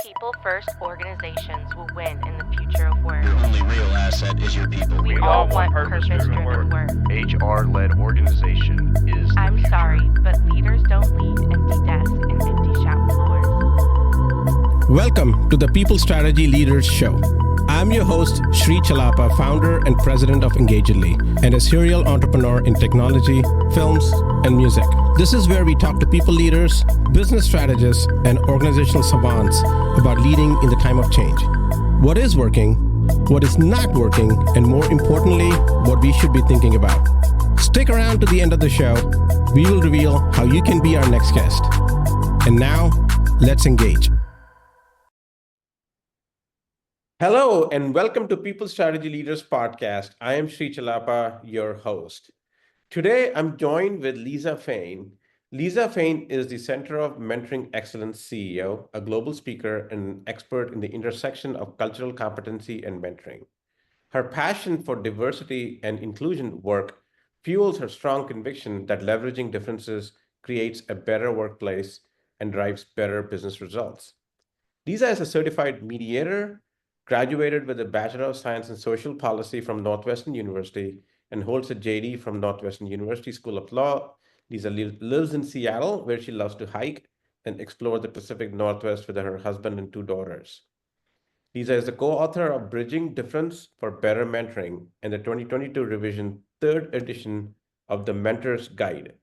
People-first organizations will win in the future of work. Your only real asset is your people. We all want purpose-driven work. HR-led organization is the I'm future. sorry, but leaders don't lead empty desks and empty shop floors. Welcome to the People Strategy Leaders Show. I'm your host, Sri Chellappa, founder and president of Engagedly, and a serial entrepreneur in technology, films, and music. This is where we talk to people leaders, business strategists, and organizational savants about leading in the time of change. What is working, what is not working, and more importantly, what we should be thinking about. Stick around to the end of the show. We will reveal how you can be our next guest. And now, let's engage. Hello, and welcome to People Strategy Leaders Podcast. I am Sri Chellappa, your host. Today, I'm joined with Lisa Fain. Lisa Fain is the Center of Mentoring Excellence CEO, a global speaker and expert in the intersection of cultural competency and mentoring. Her passion for diversity and inclusion work fuels her strong conviction that leveraging differences creates a better workplace and drives better business results. Lisa is a certified mediator, graduated with a Bachelor of Science in Social Policy from Northwestern University, and holds a JD from Northwestern University School of Law. Lisa lives in Seattle, where she loves to hike and explore the Pacific Northwest with her husband and two daughters. Lisa is the co-author of Bridging Difference for Better Mentoring and the 2022 revision, third edition of the Mentor's Guide.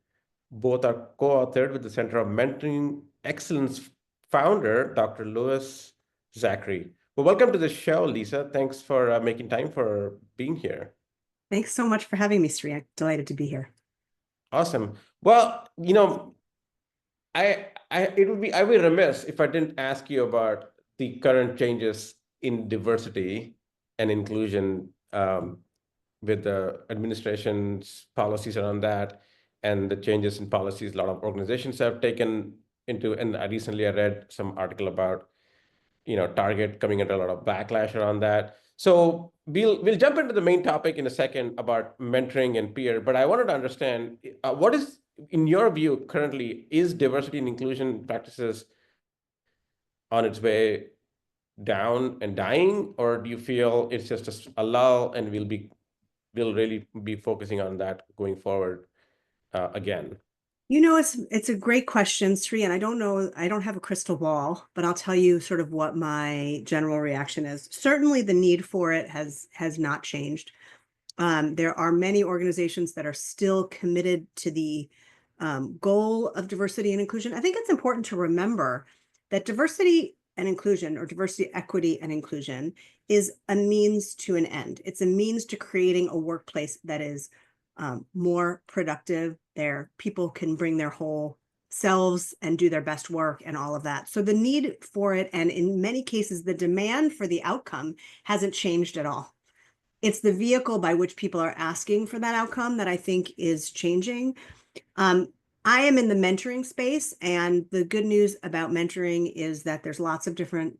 Both are co-authored with the Center of Mentoring Excellence founder, Dr. Louis Zachary. Well, welcome to the show, Lisa. Thanks for making time for being here. Thanks so much for having me, Sri. I'm delighted to be here. Awesome. Well, I would be remiss if I didn't ask you about the current changes in diversity and inclusion with the administration's policies around that and the changes in policies a lot of organizations have taken into. And I read some article about Target coming under a lot of backlash around that. So we'll jump into the main topic in a second about mentoring and peer, but I wanted to understand what is, in your view, currently, is diversity and inclusion practices on its way down and dying, or do you feel it's just a lull and we'll really be focusing on that going forward again? It's a great question, Sri, and I don't know, I don't have a crystal ball, but I'll tell you sort of what my general reaction is. Certainly the need for it has not changed. There are many organizations that are still committed to the goal of diversity and inclusion. I think it's important to remember that diversity and inclusion, or diversity, equity, and inclusion, is a means to an end. It's a means to creating a workplace that is more productive, there people can bring their whole selves and do their best work and all of that. So the need for it, and in many cases, the demand for the outcome hasn't changed at all. It's the vehicle by which people are asking for that outcome that I think is changing. I am in the mentoring space, and the good news about mentoring is that there's lots of different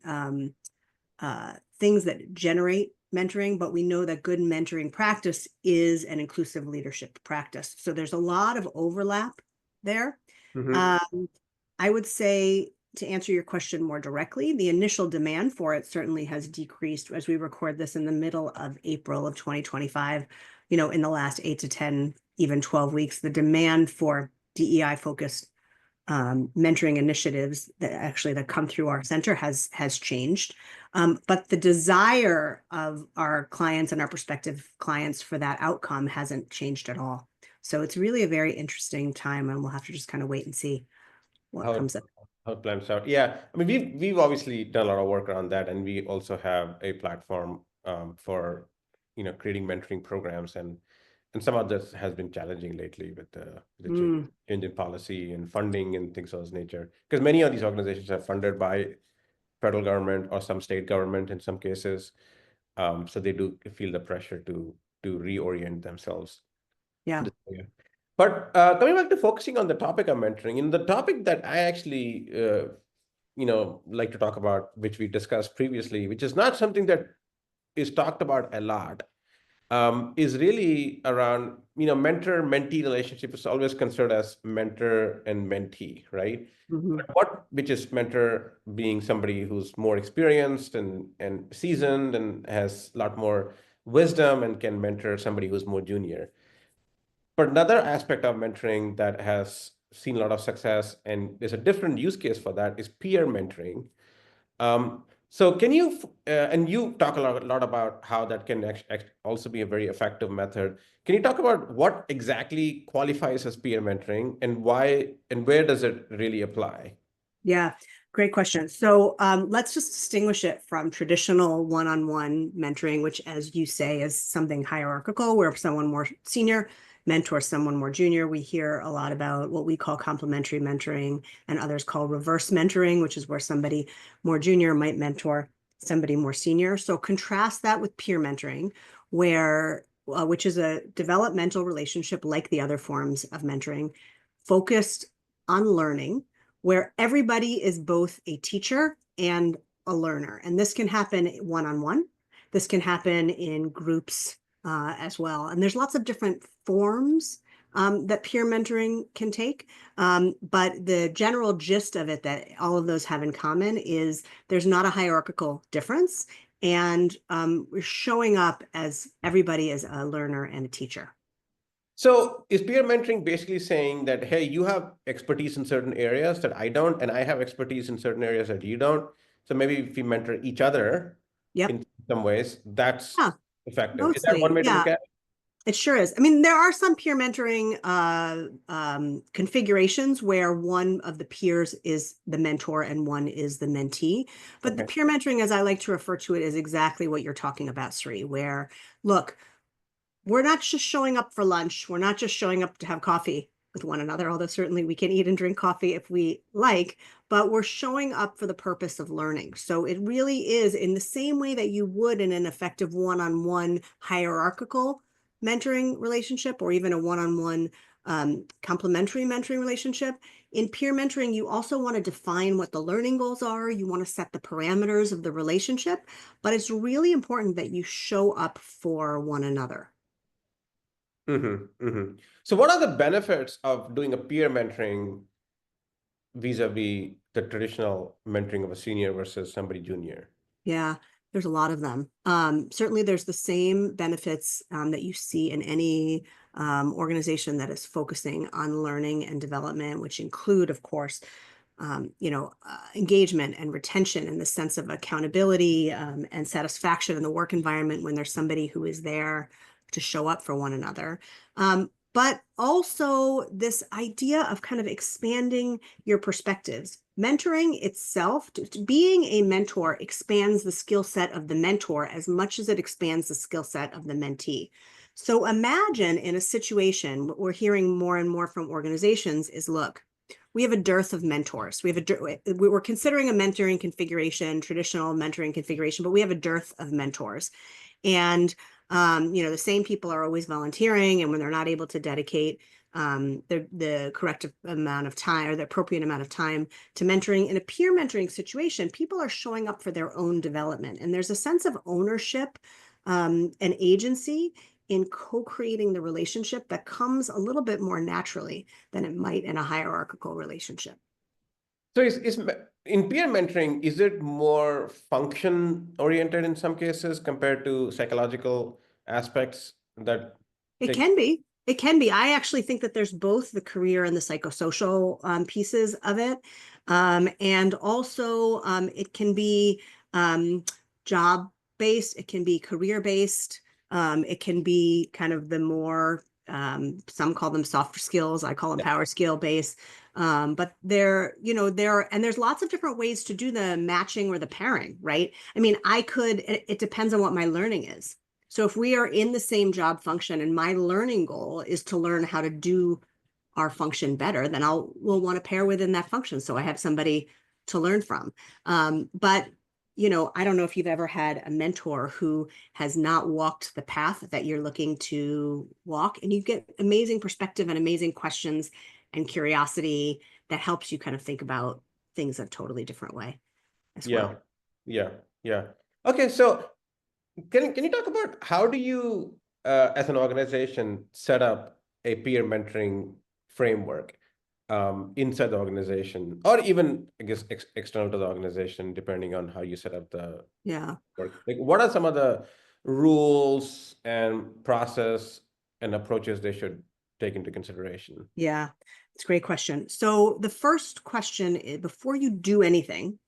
things that generate mentoring, but we know that good mentoring practice is an inclusive leadership practice. So there's a lot of overlap there. Mm-hmm. I would say, to answer your question more directly, the initial demand for it certainly has decreased as we record this in the middle of April of 2025. In the last 8 to 10, even 12 weeks, the demand for DEI-focused mentoring initiatives that come through our center has changed. But the desire of our clients and our prospective clients for that outcome hasn't changed at all. So it's really a very interesting time, and we'll have to just kind of wait and see what comes up. How it plans out. Yeah, I mean, we've obviously done a lot of work around that, and we also have a platform for creating mentoring programs, and some of this has been challenging lately with the change in policy and funding and things of this nature, because many of these organizations are funded by federal government or some state government in some cases, so they do feel the pressure to reorient themselves. Yeah. But coming back to focusing on the topic of mentoring, in the topic that I actually like to talk about, which we discussed previously, which is not something that is talked about a lot, is really around, mentor-mentee relationship is always considered as mentor and mentee, right? Mhm. Which is mentor being somebody who's more experienced and seasoned and has a lot more wisdom and can mentor somebody who's more junior. But another aspect of mentoring that has seen a lot of success, and there's a different use case for that, is peer mentoring. So can you, and you talk a lot about how that can also be a very effective method. Can you talk about what exactly qualifies as peer mentoring and why and where does it really apply? Yeah, great question. So let's just distinguish it from traditional one-on-one mentoring, which, as you say, is something hierarchical, where someone more senior mentors someone more junior. We hear a lot about what we call complementary mentoring, and others call reverse mentoring, which is where somebody more junior might mentor somebody more senior. So contrast that with peer mentoring, which is a developmental relationship like the other forms of mentoring, focused on learning, where everybody is both a teacher and a learner. And this can happen one-on-one. This can happen in groups as well. And there's lots of different forms that peer mentoring can take. But the general gist of it that all of those have in common is there's not a hierarchical difference. And we're showing up as everybody is a learner and a teacher. So is peer mentoring basically saying that, hey, you have expertise in certain areas that I don't, and I have expertise in certain areas that you don't. So maybe if we mentor each other Yep. in some ways, that's Yeah, effective. Is that one mostly. way to Yeah. look at it? It sure is. I mean, there are some peer mentoring configurations where one of the peers is the mentor and one is the mentee. But the Okay. peer mentoring, as I like to refer to it, is exactly what you're talking about, Sri, where, look, we're not just showing up for lunch. We're not just showing up to have coffee with one another, although certainly we can eat and drink coffee if we like, but we're showing up for the purpose of learning. So it really is in the same way that you would in an effective one-on-one hierarchical mentoring relationship, or even a one-on-one complementary mentoring relationship. In peer mentoring, you also want to define what the learning goals are. You want to set the parameters of the relationship, but it's really important that you show up for one another. So what are the benefits of doing a peer mentoring vis-a-vis the traditional mentoring of a senior versus somebody junior? Yeah, there's a lot of them. Certainly, there's the same benefits that you see in any organization that is focusing on learning and development, which include, of course, engagement and retention and the sense of accountability and satisfaction in the work environment when there's somebody who is there to show up for one another. But also this idea of kind of expanding your perspectives. Mentoring itself, being a mentor expands the skill set of the mentor as much as it expands the skill set of the mentee. So imagine in a situation, what we're hearing more and more from organizations is, look, we have a dearth of mentors. We're considering a mentoring configuration, traditional mentoring configuration, but we have a dearth of mentors. And the same people are always volunteering, and when they're not able to dedicate the correct amount of time or the appropriate amount of time to mentoring in a peer mentoring situation, people are showing up for their own development. And there's a sense of ownership and agency in co-creating the relationship that comes a little bit more naturally than it might in a hierarchical relationship. So in peer mentoring, is it more function oriented in some cases compared to psychological aspects that It take? can be. It can be. I actually think that there's both the career and the psychosocial pieces of it. And also it can be job based, it can be career based, it can be kind of the more, some call them softer skills, I call them power skill based. But there's lots of different ways to do the matching or the pairing, right? I mean, it depends on what my learning is. So if we are in the same job function and my learning goal is to learn how to do our function better, then we'll want to pair within that function. So I have somebody to learn from. But I don't know if you've ever had a mentor who has not walked the path that you're looking to walk, and you get amazing perspective and amazing questions and curiosity that helps you kind of think about things a totally different way as Yeah, well. yeah, yeah. Okay, so can you talk about how do you as an organization, set up a peer mentoring framework inside the organization, or even, I guess, external to the organization, depending on how you set up the Yeah. work? Like, what are some of the rules and process and approaches they should take into consideration? Yeah, it's a great question. So the first question before you do anything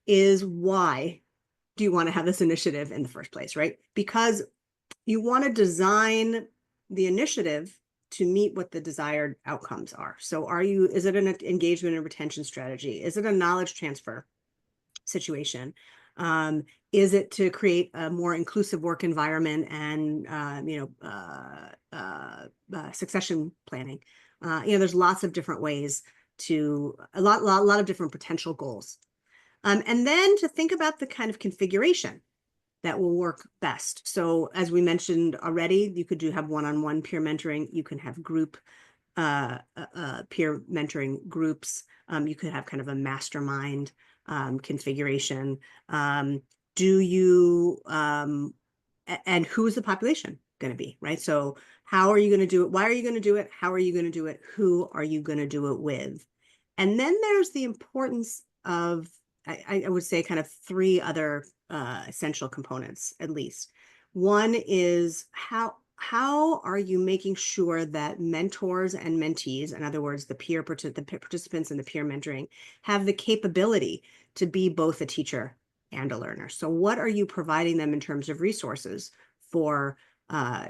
is, why do you want to have this initiative in the first place, right? Because you want to design the initiative to meet what the desired outcomes are. So is it an engagement and retention strategy? Is it a knowledge transfer situation? Is it to create a more inclusive work environment and succession planning? There's lots of different ways to a lot of different potential goals. And then to think about the kind of configuration that will work best. So as we mentioned already, you could have one-on-one peer mentoring. You can have group peer mentoring groups. You could have kind of a mastermind configuration. And who is the population going to be, right? So how are you going to do it? Why are you going to do it? How are you going to do it? Who are you going to do it with? And then there's the importance of, I would say, kind of three other essential components, at least. One is how are you making sure that mentors and mentees, in other words, the participants in the peer mentoring, have the capability to be both a teacher and a learner? So what are you providing them in terms of resources for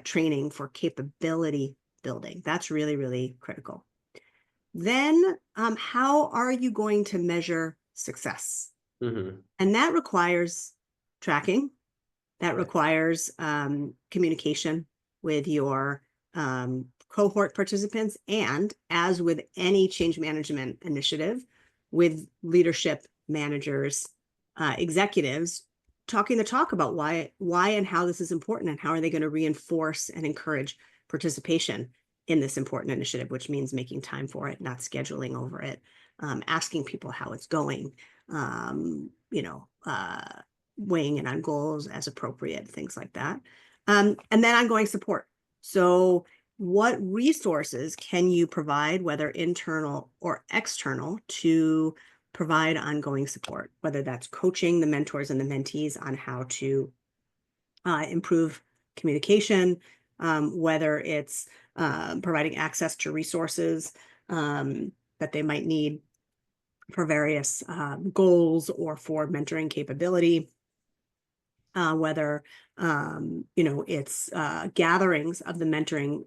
training, for capability building? That's really, really critical. Then how are you going to measure success? Mm-hmm. And that requires tracking. That requires communication with your cohort participants, and, as with any change management initiative, with leadership, managers, executives, talking the talk about why and how this is important, and how are they going to reinforce and encourage participation in this important initiative, which means making time for it, not scheduling over it, asking people how it's going, weighing in on goals as appropriate, things like that. And then ongoing support. So what resources can you provide, whether internal or external, to provide ongoing support, whether that's coaching the mentors and the mentees on how to improve communication, whether it's providing access to resources that they might need for various goals or for mentoring capability, whether it's gatherings of the mentoring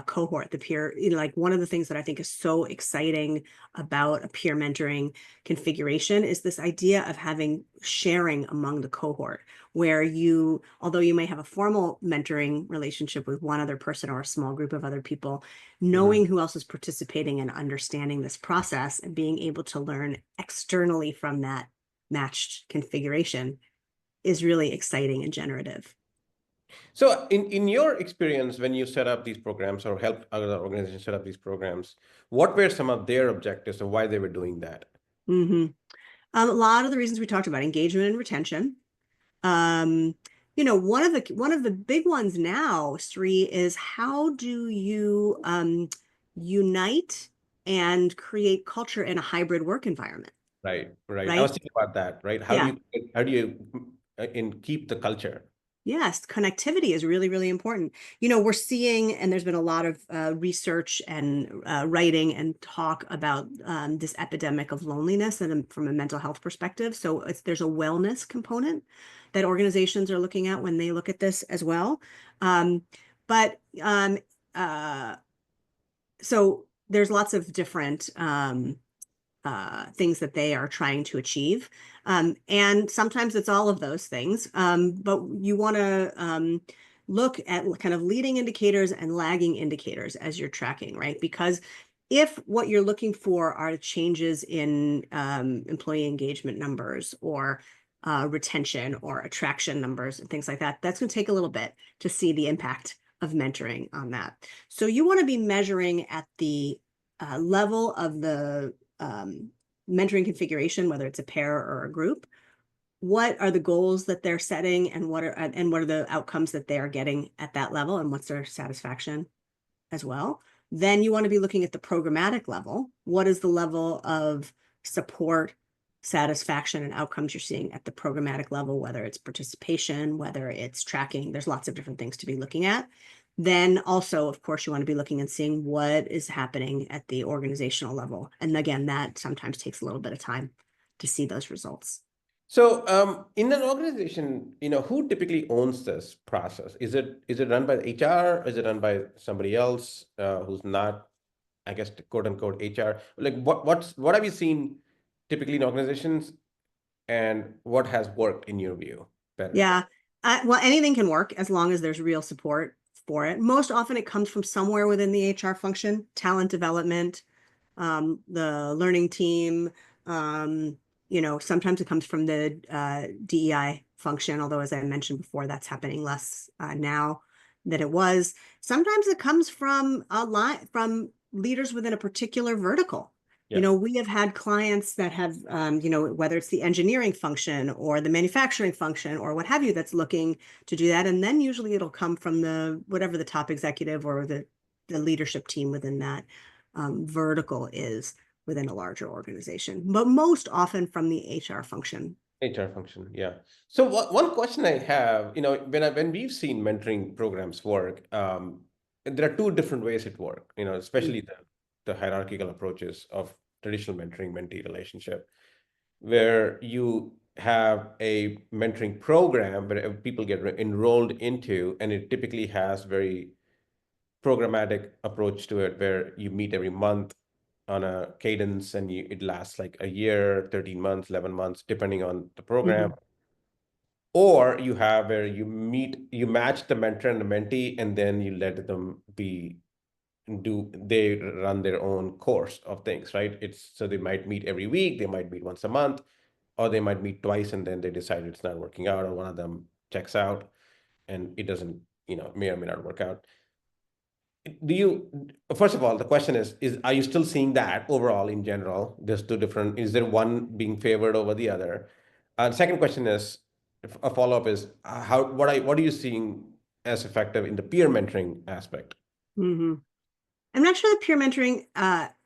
cohort, the peer. Like, one of the things that I think is so exciting about a peer mentoring configuration is this idea of having sharing among the cohort, where although you may have a formal mentoring relationship with one other person or a small group of other people, knowing who else is participating and understanding this process and being able to learn externally from that matched configuration is really exciting and generative. So, in your experience, when you set up these programs or help other organizations set up these programs, what were some of their objectives of why they were doing that? Mm-hmm. A lot of the reasons we talked about: engagement and retention. One of the big ones now, Sri, is how do you unite and create culture in a hybrid work environment? Right. I was Right? thinking about that. Right. Yeah. How do you keep the culture? Yes, connectivity is really, really important. We're seeing, and there's been a lot of research and writing and talk about this epidemic of loneliness, and from a mental health perspective. So there's a wellness component that organizations are looking at when they look at this as well. So there's lots of different things that they are trying to achieve. And sometimes it's all of those things. But you want to look at kind of leading indicators and lagging indicators as you're tracking, right? Because if what you're looking for are changes in employee engagement numbers, or retention or attraction numbers and things like that, that's going to take a little bit to see the impact of mentoring on that. So you want to be measuring at the level of the mentoring configuration, whether it's a pair or a group, what are the goals that they're setting, and what are the outcomes that they are getting at that level, and what's their satisfaction as well. Then you want to be looking at the programmatic level. What is the level of support, satisfaction, and outcomes you're seeing at the programmatic level, whether it's participation, whether it's tracking. There's lots of different things to be looking at. Then also, of course, you want to be looking and seeing what is happening at the organizational level. And again, that sometimes takes a little bit of time to see those results. So, in an organization, who typically owns this process? Is it run by the HR? Is it run by somebody else who's not, I guess, quote unquote HR? Like, what have you seen typically in organizations, and what has worked in your view better? Yeah. Well, anything can work as long as there's real support for it. Most often it comes from somewhere within the HR function, talent development, the learning team. Sometimes it comes from the DEI function, although as I mentioned before, that's happening less now than it was. Sometimes it comes from from leaders within a particular vertical. Yeah. We have had clients that have, whether it's the engineering function or the manufacturing function or what have you, that's looking to do that. And then usually it'll come from whatever the top executive or the leadership team within that vertical is within a larger organization, but most often from the HR function. HR function, yeah. So one question I have, when we've seen mentoring programs work, there are two different ways it works. Especially the hierarchical approaches of traditional mentoring-mentee relationship, where you have a mentoring program where people get enrolled into, and it typically has very programmatic approach to it, where you meet every month on a cadence, and it lasts like a year, 13 months, 11 months, depending on the program. Mhm. Or you have where you match the mentor and the mentee, and then you let them they run their own course of things, right? So they might meet every week, they might meet once a month, or they might meet twice, and then they decide it's not working out, or one of them checks out and it doesn't, may or may not work out. Do you, first of all, the question is are you still seeing that overall in general? There's two different, is there one being favored over the other? Second question is, a follow-up is, what are you seeing as effective in the peer mentoring aspect? Mhm. I'm not sure that peer mentoring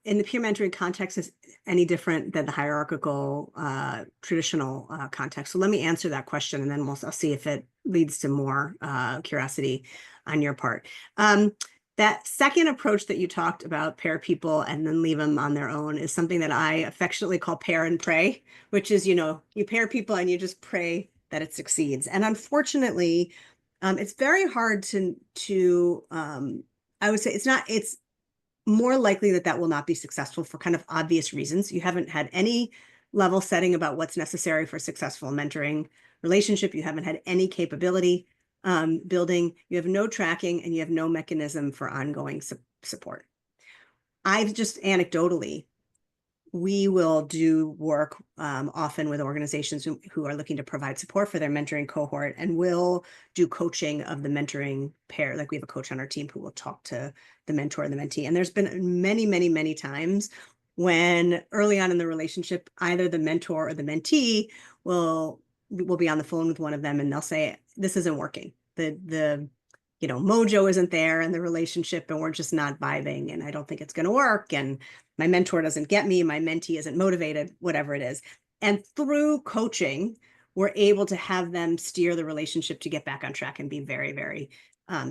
in the peer mentoring context is any different than the hierarchical traditional context. So let me answer that question, and then I'll see if it leads to more curiosity on your part. That second approach that you talked about, pair people and then leave them on their own, is something that I affectionately call pair and pray, which is, you pair people and you just pray that it succeeds. And unfortunately, it's very hard to I would say it's more likely that will not be successful for kind of obvious reasons. You haven't had any level setting about what's necessary for a successful mentoring relationship. You haven't had any capability building. You have no tracking, and you have no mechanism for ongoing support. I've just anecdotally, we will do work often with organizations who are looking to provide support for their mentoring cohort, and we'll do coaching of the mentoring pair. Like, we have a coach on our team who will talk to the mentor and the mentee. And there's been many, many, many times when early on in the relationship, either the mentor or the mentee will be on the phone with one of them, and they'll say, this isn't working. The mojo isn't there in the relationship, and we're just not vibing, and I don't think it's going to work. And my mentor doesn't get me, my mentee isn't motivated, whatever it is. And through coaching, we're able to have them steer the relationship to get back on track and be very, very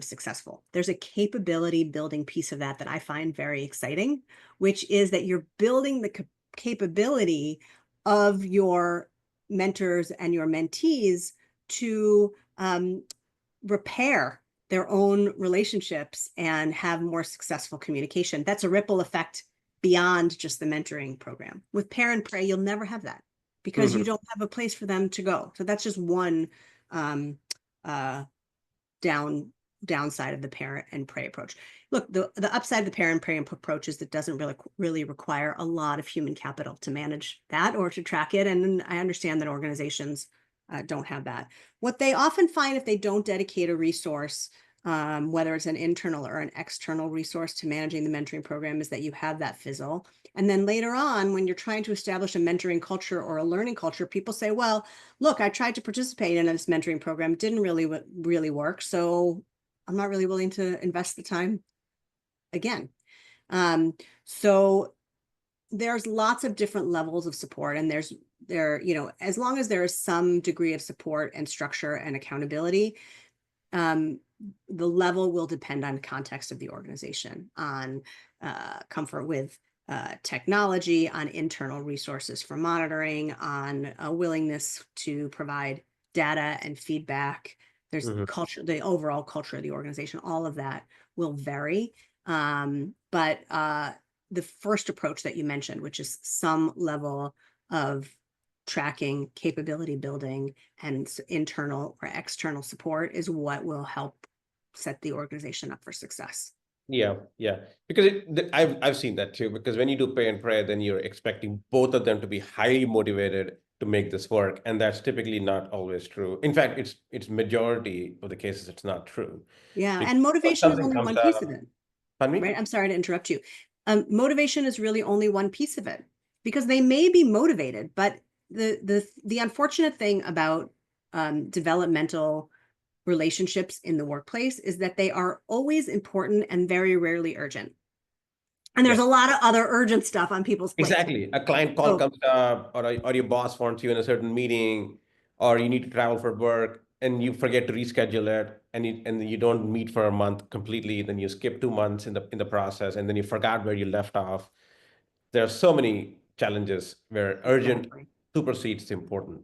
successful. There's a capability building piece of that I find very exciting, which is that you're building the capability of your mentors and your mentees to repair their own relationships and have more successful communication. That's a ripple effect beyond just the mentoring program. With pair and pray, you'll never have that, because you don't have a place for them to go. So that's just one downside of the pair and pray approach. Look, the upside of the pair and pray approach is that doesn't really require a lot of human capital to manage that or to track it. And I understand that organizations don't have that. What they often find, if they don't dedicate a resource whether it's an internal or an external resource to managing the mentoring program, is that you have that fizzle. And then later on, when you're trying to establish a mentoring culture or a learning culture, people say, well, look, I tried to participate in this mentoring program, didn't really work. So I'm not really willing to invest the time again. So there's lots of different levels of support, and as long as there is some degree of support and structure and accountability, the level will depend on context of the organization, on comfort with technology, on internal resources for monitoring, on a willingness to provide data and feedback. There's culture, the overall culture of the organization, all of that will vary. But the first approach that you mentioned, which is some level of tracking, capability building, and internal or external support, is what will help set the organization up for success. Yeah, because I've seen that too. Because when you do pay and pray, then you're expecting both of them to be highly motivated to make this work, and that's typically not always true. In fact, it's majority of the cases it's not true. Yeah, Because and motivation is something only comes one piece up. of it. Pardon me? Right? I'm sorry to interrupt you. Motivation is really only one piece of it, because they may be motivated, but the unfortunate thing about developmental relationships in the workplace is that they are always important and very rarely urgent. And there's Yes. a lot of other urgent stuff on people's plates. Exactly. A client call comes up, or your boss wants you in a certain meeting, or you need to travel for work, and you forget to reschedule it, and you don't meet for a month completely. Then you skip 2 months in the process, and then you forgot where you left off. There are so many challenges where urgent Exactly. supersedes the important.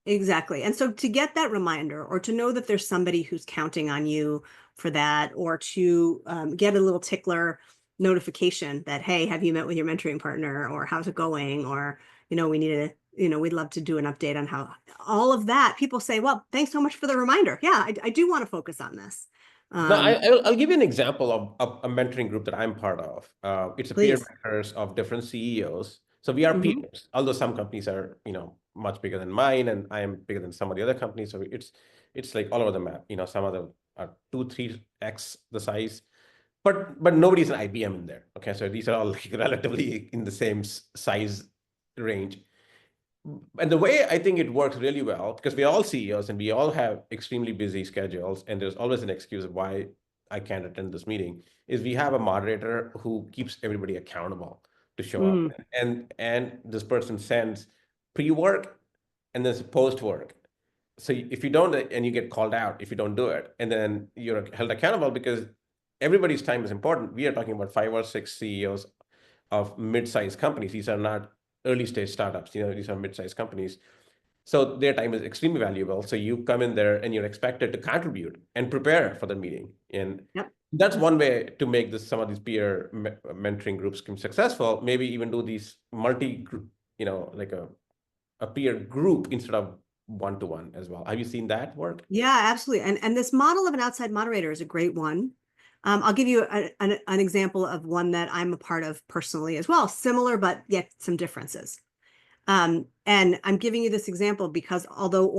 Exactly. And so to get that reminder, or to know that there's somebody who's counting on you for that, or to get a little tickler notification that, hey, have you met with your mentoring partner, or how's it going? Or, we need to, we'd love to do an update on how all of that. People say, well, thanks so much for the reminder. Yeah, I do want to focus on this. No, I'll give you an example of a mentoring group that I'm part of. It's a peer Please. mentors of different CEOs. So we are Mm-hmm. peers, although some companies are, much bigger than mine, and I am bigger than some of the other companies. So it's like all over the map. Some of them are 2-3x the size, but nobody's an IBM in there. Okay, so these are all like relatively in the same size range. And the way I think it works really well, because we're all CEOs and we all have extremely busy schedules, and there's always an excuse of why I can't attend this meeting, is we have a moderator who keeps everybody accountable to show up. Mm-hmm. And this person sends pre-work and there's post-work. So if you don't, and you get called out if you don't do it, and then you're held accountable, because everybody's time is important. We are talking about 5 or 6 CEOs of mid-sized companies. These are not early stage startups. These are mid-sized companies. So their time is extremely valuable. So you come in there and you're expected to contribute and prepare for the meeting. And Yep. that's one way to make some of these peer mentoring groups successful. Maybe even do these multi-group, like a peer group instead of one-to-one as well. Have you seen that work? Yeah, absolutely. And this model of an outside moderator is a great one. I'll give you an example of one that I'm a part of personally as well, similar, but yet some differences. And I'm giving you this example because although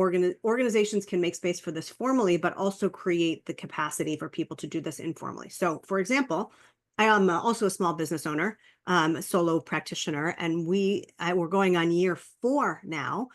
organizations can make space for this formally, but also create the capacity for people to do this informally. So for example, I am also a small business owner, a solo practitioner, and we're going on year 4 now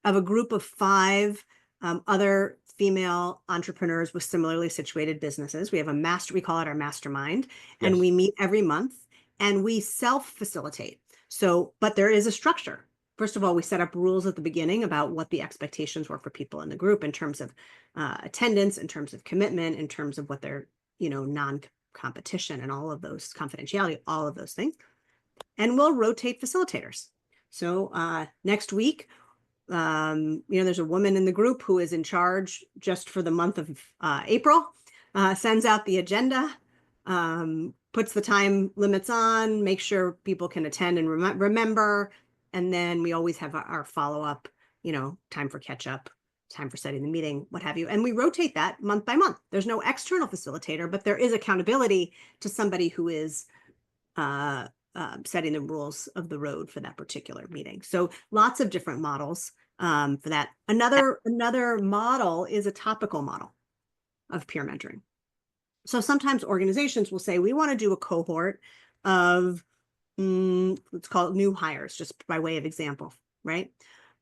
of a group of 5 other female entrepreneurs with similarly situated businesses. We have we call it our mastermind, and Yes. we meet every month and we self-facilitate. So, but there is a structure. First of all, we set up rules at the beginning about what the expectations were for people in the group in terms of attendance, in terms of commitment, in terms of what their, non-competition and all of those, confidentiality, all of those things. And we'll rotate facilitators. So next week, there's a woman in the group who is in charge just for the month of April, sends out the agenda, puts the time limits on, makes sure people can attend and remember. And then we always have our follow-up, time for catch-up, time for setting the meeting, what have you. And we rotate that month by month. There's no external facilitator, but there is accountability to somebody who is setting the rules of the road for that particular meeting. So lots of different models for that. Another model is a topical model of peer mentoring. So sometimes organizations will say, we want to do a cohort of, let's call it new hires, just by way of example, right?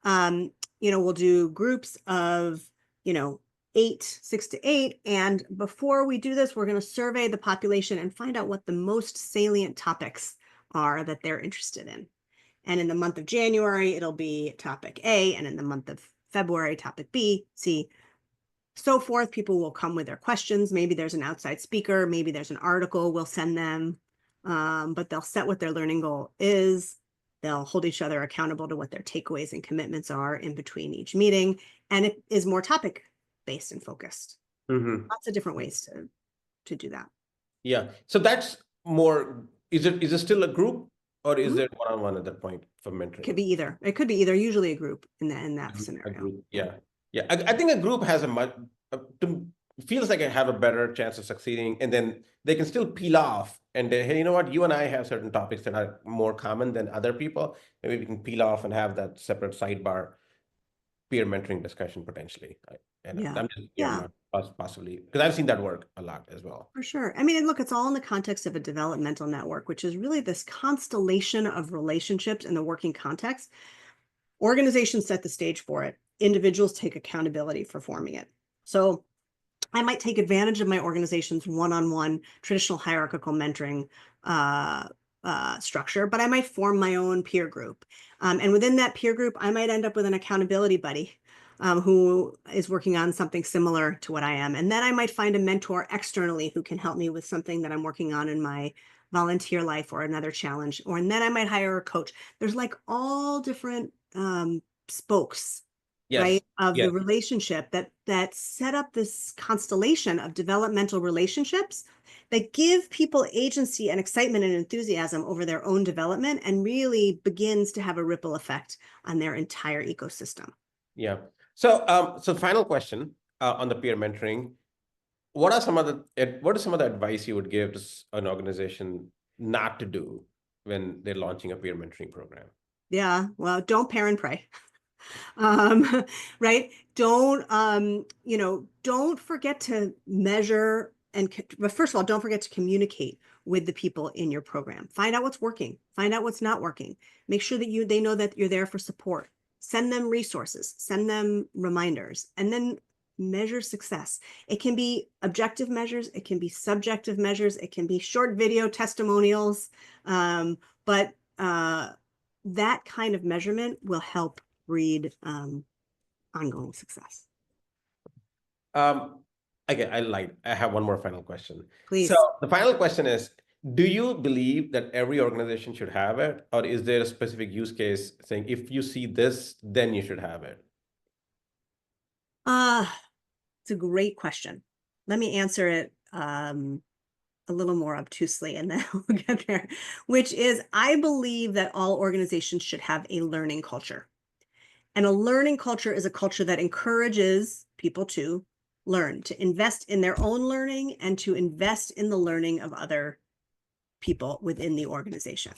We'll do groups of, 6 to 8. And before we do this, we're going to survey the population and find out what the most salient topics are that they're interested in. And in the month of January, it'll be topic A, and in the month of February, topic B, C, so forth. People will come with their questions. Maybe there's an outside speaker, maybe there's an article we'll send them, but they'll set what their learning goal is. They'll hold each other accountable to what their takeaways and commitments are in between each meeting. And it is more topic based and focused. Lots of different ways to do that. Yeah. So that's more, is it still a group, or is there one-on-one at that point for mentoring? It could be either. It could be either, usually a group in that scenario. A group. Yeah. Yeah. I think a group has feels like I have a better chance of succeeding, and then they can still peel off and hey, you know what? You and I have certain topics that are more common than other people. Maybe we can peel off and have that separate sidebar peer mentoring discussion potentially. I'm just possibly, because I've seen that work a lot as well. For sure. I mean, and look, it's all in the context of a developmental network, which is really this constellation of relationships in the working context. Organizations set the stage for it. Individuals take accountability for forming it. So I might take advantage of my organization's one-on-one traditional hierarchical mentoring structure, but I might form my own peer group. And within that peer group, I might end up with an accountability buddy who is working on something similar to what I am. And then I might find a mentor externally who can help me with something that I'm working on in my volunteer life or another challenge. And then I might hire a coach. There's like all different spokes, right, of the relationship that set up this constellation of developmental relationships that give people agency and excitement and enthusiasm over their own development, and really begins to have a ripple effect on their entire ecosystem. Yeah. So final question on the peer mentoring. What is some of the advice you would give to an organization not to do when they're launching a peer mentoring program? Yeah, well, don't pair and pray. Right? Don't forget to measure but first of all, don't forget to communicate with the people in your program. Find out what's working, find out what's not working. Make sure that they know that you're there for support. Send them resources, send them reminders, and then measure success. It can be objective measures, it can be subjective measures, it can be short video testimonials, but that kind of measurement will help breed ongoing success. I have one more final question. Please. So the final question is, do you believe that every organization should have it, or is there a specific use case saying if you see this, then you should have it? It's a great question. Let me answer it a little more obtusely, and then we'll get there, which is, I believe that all organizations should have a learning culture. And a learning culture is a culture that encourages people to learn, to invest in their own learning, and to invest in the learning of other people within the organization.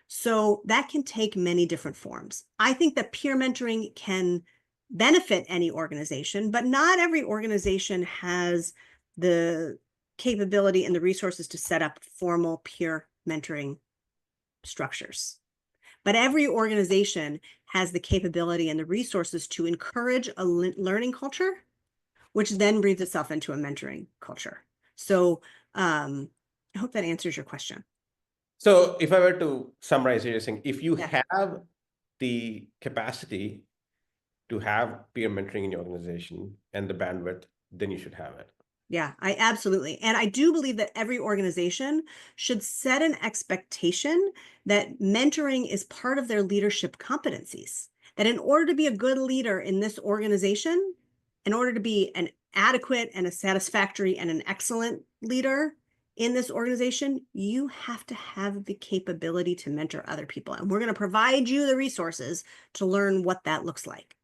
So that can take many different forms. I think that peer mentoring can benefit any organization, but not every organization has the capability and the resources to set up formal peer mentoring structures. But every organization has the capability and the resources to encourage a learning culture, which then breathes itself into a mentoring culture. So I hope that answers your question. So if I were to summarize it, you're saying if you have the capacity to have peer mentoring in your organization and the bandwidth, then you should have it. Yeah, absolutely. And I do believe that every organization should set an expectation that mentoring is part of their leadership competencies. That in order to be a good leader in this organization, in order to be an adequate and a satisfactory and an excellent leader in this organization, you have to have the capability to mentor other people. And we're going to provide you the resources to learn what that looks like.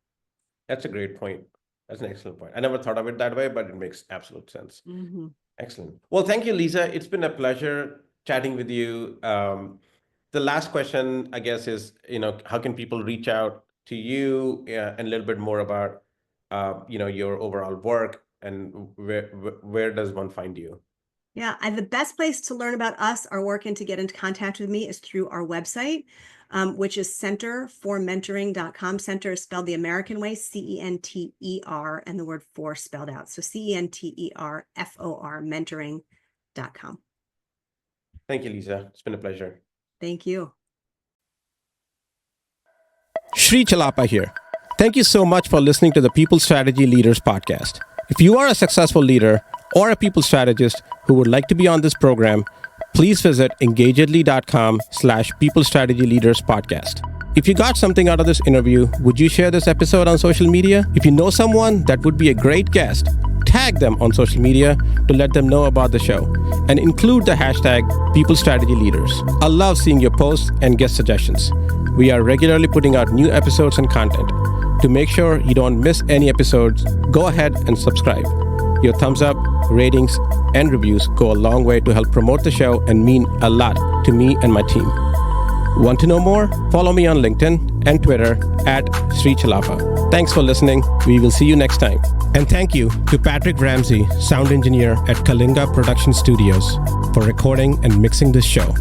That's a great point. That's an excellent point. I never thought of it that way, but it makes absolute sense. Excellent. Well, thank you, Lisa. It's been a pleasure chatting with you. The last question, I guess, is, how can people reach out to you and a little bit more about, your overall work, and where does one find you? Yeah, the best place to learn about us, our work, and to get into contact with me is through our website, which is centerformentoring.com. Center is spelled the American way, CENTER, and the word for spelled out. So CENTERFOR, mentoring.com. Thank you, Lisa. It's been a pleasure. Thank you. Sri Chellappa here. Thank you so much for listening to the People Strategy Leaders podcast. If you are a successful leader or a people strategist who would like to be on this program, please visit engagedly.com/People Strategy Leaders podcast. If you got something out of this interview, would you share this episode on social media? If you know someone that would be a great guest, tag them on social media to let them know about the show and include the hashtag People Strategy Leaders. I love seeing your posts and guest suggestions. We are regularly putting out new episodes and content. To make sure you don't miss any episodes, go ahead and subscribe. Your thumbs up, ratings, and reviews go a long way to help promote the show and mean a lot to me and my team. Want to know more? Follow me on LinkedIn and Twitter @Sri Chellappa. Thanks for listening. We will see you next time. And thank you to Patrick Ramsey, sound engineer at Kalinga Production Studios, for recording and mixing this show.